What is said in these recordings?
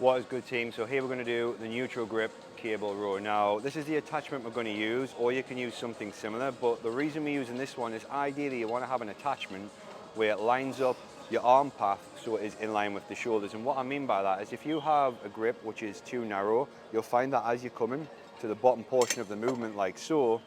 What is good, team? So here we're going to do the neutral grip cable row. Now this is the attachment we're going to use, or you can use something similar, but the reason we're using this one is ideally you want to have an attachment where it lines up your arm path so it is in line with the shoulders. And what I mean by that is if you have a grip which is too narrow, you'll find that as you're coming to the bottom portion of the movement like so,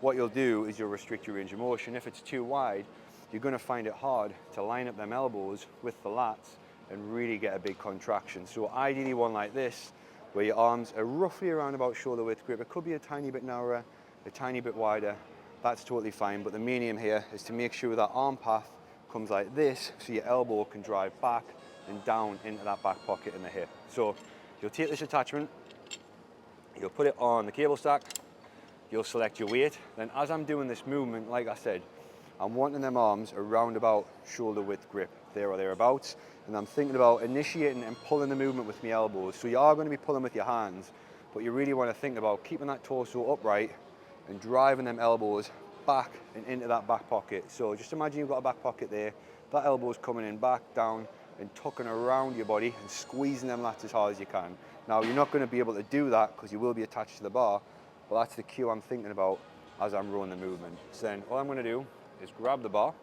what you'll do is you'll restrict your range of motion. If it's too wide, you're going to find it hard to line up them elbows with the lats and really get a big contraction. So ideally one like this, where your arms are roughly around about shoulder width grip. It could be a tiny bit narrower, a tiny bit wider, that's totally fine. But the main aim here is to make sure that arm path comes like this, so your elbow can drive back and down into that back pocket in the hip. So you'll take this attachment, you'll put it on the cable stack, you'll select your weight. Then as I'm doing this movement, like I said, I'm wanting them arms around about shoulder width grip, there or thereabouts. And I'm thinking about initiating and pulling the movement with my elbows. So you are going to be pulling with your hands, but you really want to think about keeping that torso upright and driving them elbows back and into that back pocket. So just imagine you've got a back pocket there, that elbow's coming in back, down, and tucking around your body and squeezing them lats as hard as you can. Now you're not going to be able to do that because you will be attached to the bar, but that's the cue I'm thinking about as I'm rowing the movement. So then all I'm going to do is grab the bar,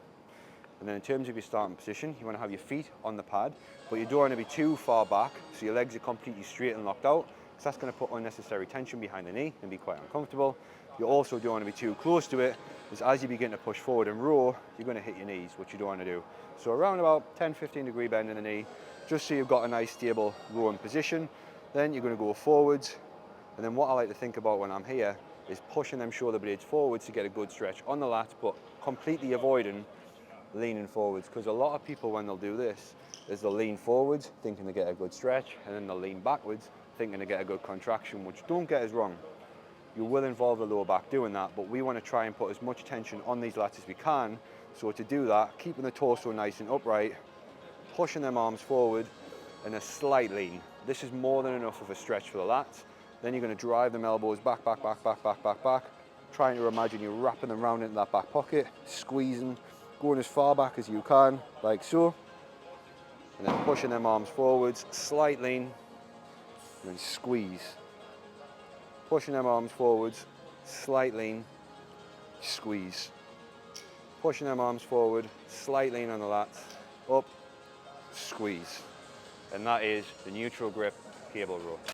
and then in terms of your starting position, you want to have your feet on the pad, but you don't want to be too far back, so your legs are completely straight and locked out, so that's going to put unnecessary tension behind the knee and be quite uncomfortable. You also don't want to be too close to it, because as you begin to push forward and row, you're going to hit your knees, which you don't want to do. So around about 10-15 degree bend in the knee, just so you've got a nice stable rowing position. Then you're going to go forwards, and then what I like to think about when I'm here is pushing them shoulder blades forwards to get a good stretch on the lats, but completely avoiding leaning forwards, because a lot of people when they'll do this is they'll lean forwards thinking they get a good stretch, and then they'll lean backwards thinking they get a good contraction, which don't get us wrong. You will involve the lower back doing that, but we want to try and put as much tension on these lats as we can. So to do that, keeping the torso nice and upright, pushing them arms forward, and a slight lean. This is more than enough of a stretch for the lats. Then you're going to drive them elbows back, back, back, back, back, back, back. Trying to imagine you're wrapping them round into that back pocket, squeezing, going as far back as you can, like so. And then pushing them arms forwards, slight lean, and then squeeze. Pushing them arms forwards, slight lean, squeeze. Pushing them arms forward, slight lean on the lats, up, squeeze. And that is the neutral grip cable row.